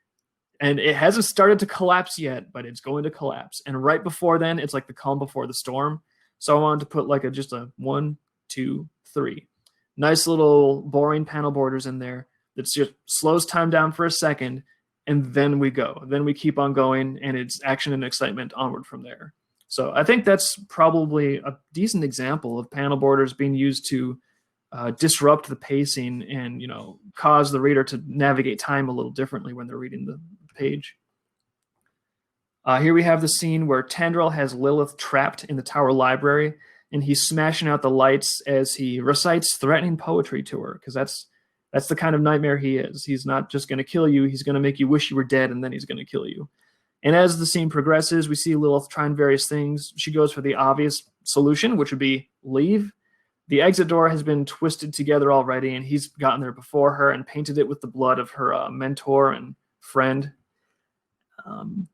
and it hasn't started to collapse yet, but it's going to collapse. And right before then, it's like the calm before the storm. So I wanted to put like just a 1, 2, 3. Nice little boring panel borders in there that just slows time down for a second, and then we go. Then we keep on going, and it's action and excitement onward from there. So I think that's probably a decent example of panel borders being used to disrupt the pacing and cause the reader to navigate time a little differently when they're reading the page. Here we have the scene where Tandrel has Lilith trapped in the tower library, and he's smashing out the lights as he recites threatening poetry to her, because that's the kind of nightmare he is. He's not just going to kill you, he's going to make you wish you were dead, and then he's going to kill you. And as the scene progresses, we see Lilith trying various things. She goes for the obvious solution, which would be leave. The exit door has been twisted together already, and he's gotten there before her and painted it with the blood of her mentor and friend.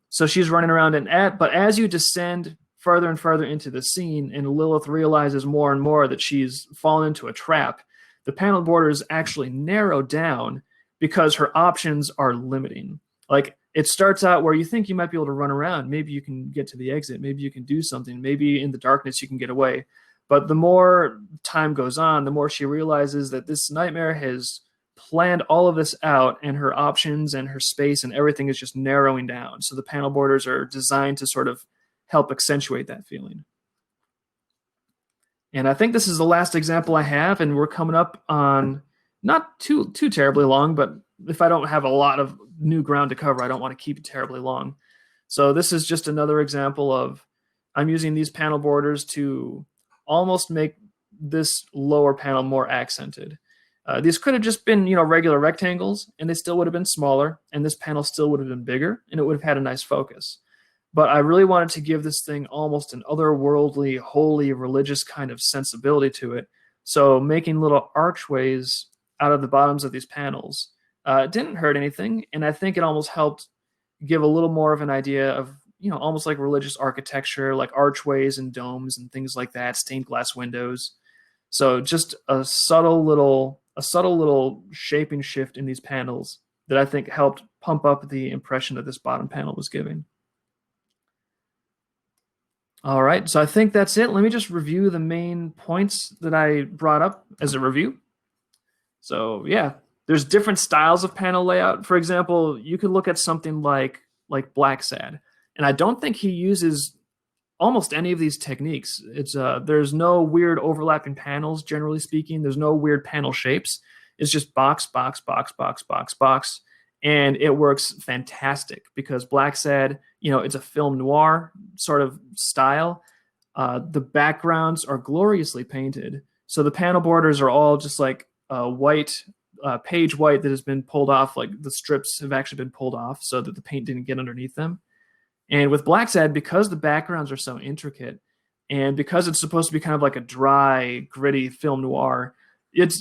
So she's running around, but as you descend further and further into the scene, and Lilith realizes more and more that she's fallen into a trap, the panel borders actually narrow down because her options are limiting. Like, it starts out where you think you might be able to run around. Maybe you can get to the exit. Maybe you can do something. Maybe in the darkness you can get away. But the more time goes on, the more she realizes that this nightmare has planned all of this out, and her options and her space and everything is just narrowing down. So the panel borders are designed to sort of help accentuate that feeling. And I think this is the last example I have, and we're coming up on not too terribly long, but if I don't have a lot of new ground to cover, I don't want to keep it terribly long. So this is just another example of, I'm using these panel borders to almost make this lower panel more accented. These could have just been, regular rectangles, and they still would have been smaller, and this panel still would have been bigger, and it would have had a nice focus. but I really wanted to give this thing almost an otherworldly, holy, religious kind of sensibility to it. So making little archways out of the bottoms of these panels didn't hurt anything, and I think it almost helped give a little more of an idea of, almost like religious architecture, like archways and domes and things like that, stained glass windows. So just a subtle little shaping shift in these panels that I think helped pump up the impression that this bottom panel was giving. All right, so I think that's it. Let me just review the main points that I brought up as a review. So yeah, there's different styles of panel layout. For example, you could look at something like Blacksad, and I don't think he uses almost any of these techniques. There's no weird overlapping panels, generally speaking. There's no weird panel shapes. It's just box, box, box, box, box, box. And it works fantastic because Blacksad, it's a film noir sort of style. The backgrounds are gloriously painted. So the panel borders are all just like white, page white that has been pulled off. Like the strips have actually been pulled off so that the paint didn't get underneath them. And with Blacksad, because the backgrounds are so intricate, and because it's supposed to be kind of like a dry, gritty film noir,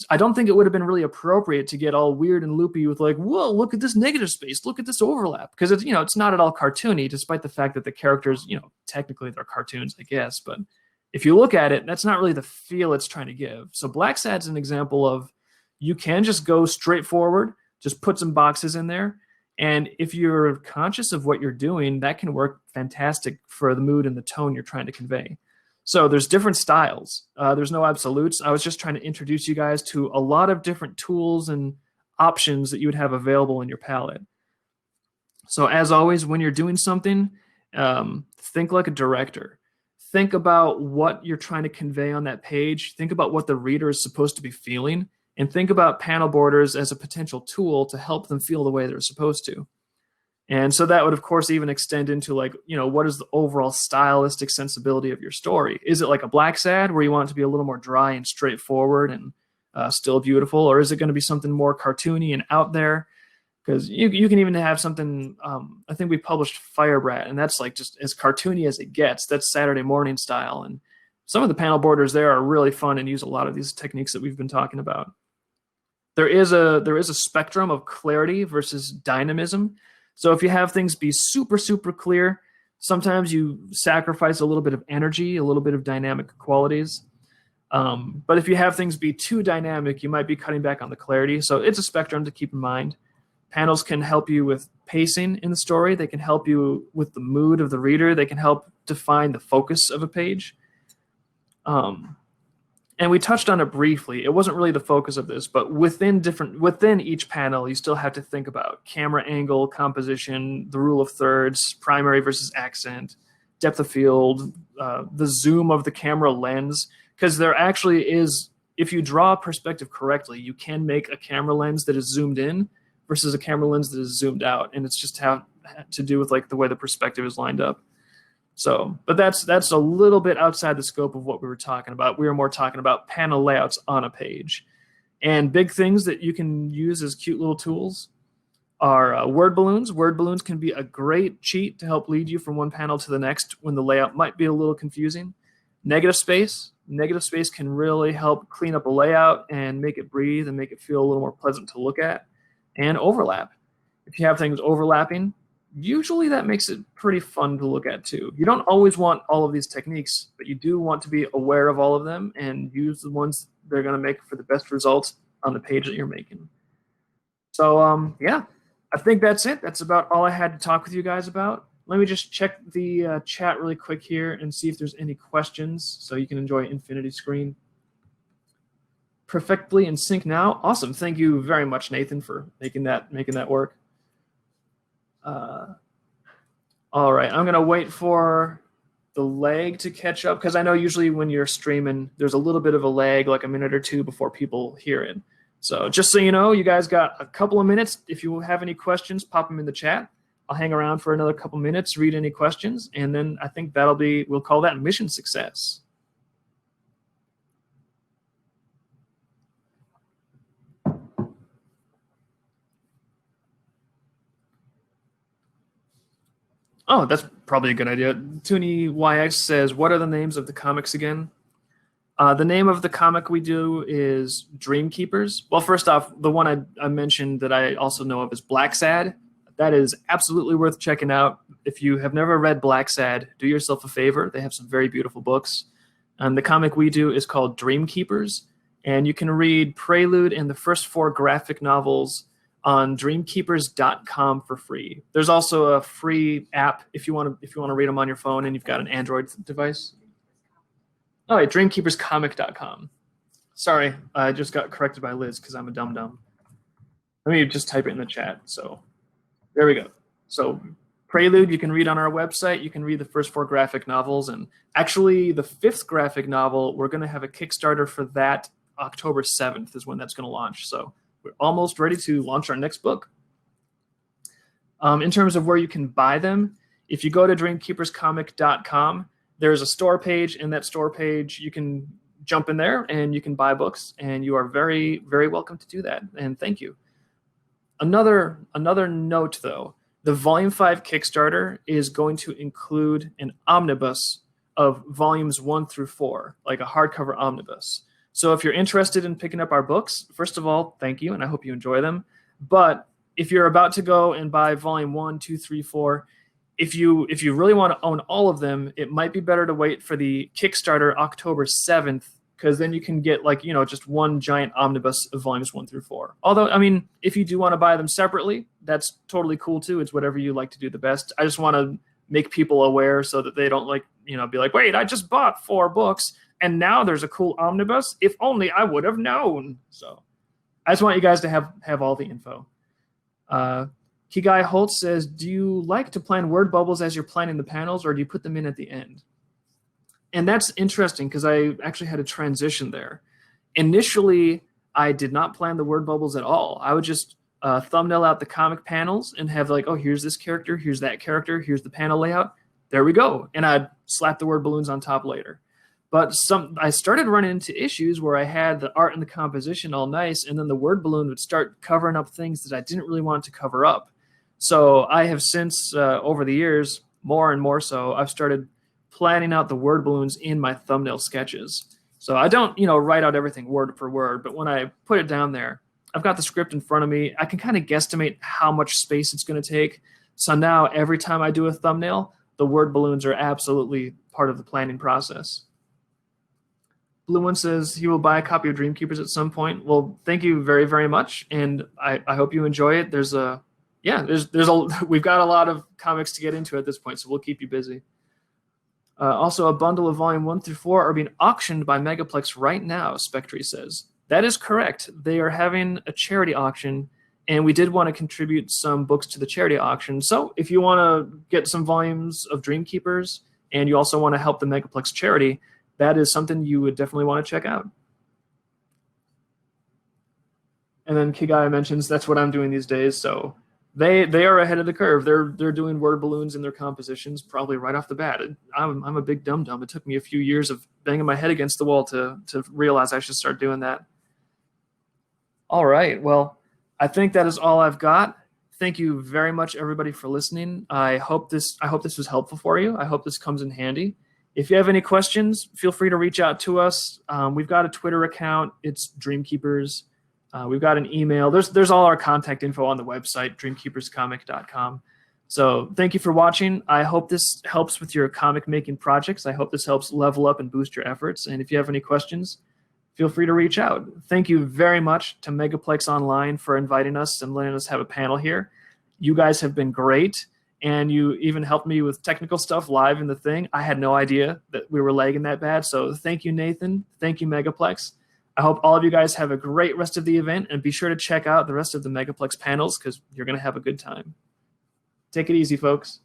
I don't think it would have been really appropriate to get all weird and loopy with like, whoa, look at this negative space, look at this overlap, because it's not at all cartoony, despite the fact that the characters, technically they're cartoons, I guess, but if you look at it, that's not really the feel it's trying to give. So Blacksad's an example of you can just go straight forward, just put some boxes in there. And if you're conscious of what you're doing, that can work fantastic for the mood and the tone you're trying to convey. So there's different styles. There's no absolutes. I was just trying to introduce you guys to a lot of different tools and options that you would have available in your palette. So as always, when you're doing something, think like a director. Think about what you're trying to convey on that page. Think about what the reader is supposed to be feeling. And think about panel borders as a potential tool to help them feel the way they're supposed to. And so that would, of course, even extend into like, what is the overall stylistic sensibility of your story? Is it like a Blacksad where you want it to be a little more dry and straightforward and still beautiful? Or is it going to be something more cartoony and out there? Because you can even have something, I think we published Firebrat, and that's like just as cartoony as it gets. That's Saturday morning style. And some of the panel borders there are really fun and use a lot of these techniques that we've been talking about. There is a spectrum of clarity versus dynamism. So if you have things be super, super clear, sometimes you sacrifice a little bit of energy, a little bit of dynamic qualities. But if you have things be too dynamic, you might be cutting back on the clarity. So it's a spectrum to keep in mind. Panels can help you with pacing in the story. They can help you with the mood of the reader. They can help define the focus of a page. And we touched on it briefly. It wasn't really the focus of this, but within each panel, you still have to think about camera angle, composition, the rule of thirds, primary versus accent, depth of field, the zoom of the camera lens, because there actually is, if you draw a perspective correctly, you can make a camera lens that is zoomed in versus a camera lens that is zoomed out, and it's just to do with like the way the perspective is lined up. So, but that's a little bit outside the scope of what we were talking about. We were more talking about panel layouts on a page. And big things that you can use as cute little tools are word balloons. Word balloons can be a great cheat to help lead you from one panel to the next when the layout might be a little confusing. Negative space. Negative space can really help clean up a layout and make it breathe and make it feel a little more pleasant to look at. And overlap. If you have things overlapping, usually that makes it pretty fun to look at too. You don't always want all of these techniques, but you do want to be aware of all of them and use the ones they're going to make for the best results on the page that you're making. So yeah, I think that's it. That's about all I had to talk with you guys about. Let me just check the chat really quick here and see if there's any questions so you can enjoy Infinity Screen. Perfectly in sync now. Awesome. Thank you very much, Nathan, for making that work. All right, I'm gonna wait for the lag to catch up because I know usually when you're streaming, there's a little bit of a lag, like a minute or two before people hear it. So just so you know, you guys got a couple of minutes. If you have any questions, pop them in the chat. I'll hang around for another couple minutes, read any questions, and then I think we'll call that mission success. Oh, that's probably a good idea. Toonie YX says, what are the names of the comics again? The name of the comic we do is Dream Keepers. Well, first off, the one I mentioned that I also know of is Black Sad. That is absolutely worth checking out. If you have never read Black Sad, do yourself a favor. They have some very beautiful books. And the comic we do is called Dream Keepers. And you can read Prelude and the first 4 graphic novels on dreamkeepers.com for free. There's also a free app if you want to read them on your phone and you've got an Android device. Oh, wait, dreamkeeperscomic.com. Sorry, I just got corrected by Liz because I'm a dum-dum. Let me just type it in the chat. So there we go. So Prelude you can read on our website. You can read the first 4 graphic novels. And actually the 5th graphic novel, we're going to have a Kickstarter for that. October 7th is when that's going to launch. So we're almost ready to launch our next book. In terms of where you can buy them, if you go to dreamkeeperscomic.com, there's a store page. In that store page, you can jump in there and you can buy books, and you are very, very welcome to do that. And thank you. Another note, though, the Volume 5 Kickstarter is going to include an omnibus of volumes 1 through 4, like a hardcover omnibus. So if you're interested in picking up our books, first of all, thank you, and I hope you enjoy them. But if you're about to go and buy volume 1, 2, 3, 4, if you really want to own all of them, it might be better to wait for the Kickstarter October 7th, because then you can get just one giant omnibus of volumes 1 through 4. Although, I mean, if you do want to buy them separately, that's totally cool too. It's whatever you like to do the best. I just want to make people aware so that they don't be like, wait, I just bought 4 books. And now there's a cool omnibus. If only I would have known. So I just want you guys to have all the info. Kigai Holt says, do you like to plan word bubbles as you're planning the panels, or do you put them in at the end? And that's interesting because I actually had a transition there. Initially, I did not plan the word bubbles at all. I would just thumbnail out the comic panels and have oh, here's this character, here's that character, here's the panel layout. There we go. And I'd slap the word balloons on top later. But I started running into issues where I had the art and the composition all nice, and then the word balloon would start covering up things that I didn't really want to cover up. So I have since, over the years, more and more so, I've started planning out the word balloons in my thumbnail sketches. So I don't, write out everything word for word, but when I put it down there, I've got the script in front of me. I can kind of guesstimate how much space it's going to take. So now every time I do a thumbnail, the word balloons are absolutely part of the planning process. Blue One says he will buy a copy of Dreamkeepers at some point. Well, thank you very, very much, and I hope you enjoy it. We've got a lot of comics to get into at this point, so we'll keep you busy. Also, a bundle of volume 1 through 4 are being auctioned by Megaplex right now, Spectre says. That is correct. They are having a charity auction, and we did want to contribute some books to the charity auction. So if you want to get some volumes of Dreamkeepers, and you also want to help the Megaplex charity, that is something you would definitely want to check out. And then Kigai mentions that's what I'm doing these days. So they are ahead of the curve. They're doing word balloons in their compositions probably right off the bat. I'm a big dum-dum. It took me a few years of banging my head against the wall to realize I should start doing that. All right. Well, I think that is all I've got. Thank you very much, everybody, for listening. I hope this was helpful for you. I hope this comes in handy. If you have any questions, feel free to reach out to us. We've got a Twitter account. It's Dreamkeepers. We've got an email. There's all our contact info on the website, dreamkeeperscomic.com. So thank you for watching. I hope this helps with your comic making projects. I hope this helps level up and boost your efforts. And if you have any questions, feel free to reach out. Thank you very much to Megaplex Online for inviting us and letting us have a panel here. You guys have been great. And you even helped me with technical stuff live in the thing. I had no idea that we were lagging that bad. So thank you, Nathan. Thank you, Megaplex. I hope all of you guys have a great rest of the event, and be sure to check out the rest of the Megaplex panels because you're going to have a good time. Take it easy, folks.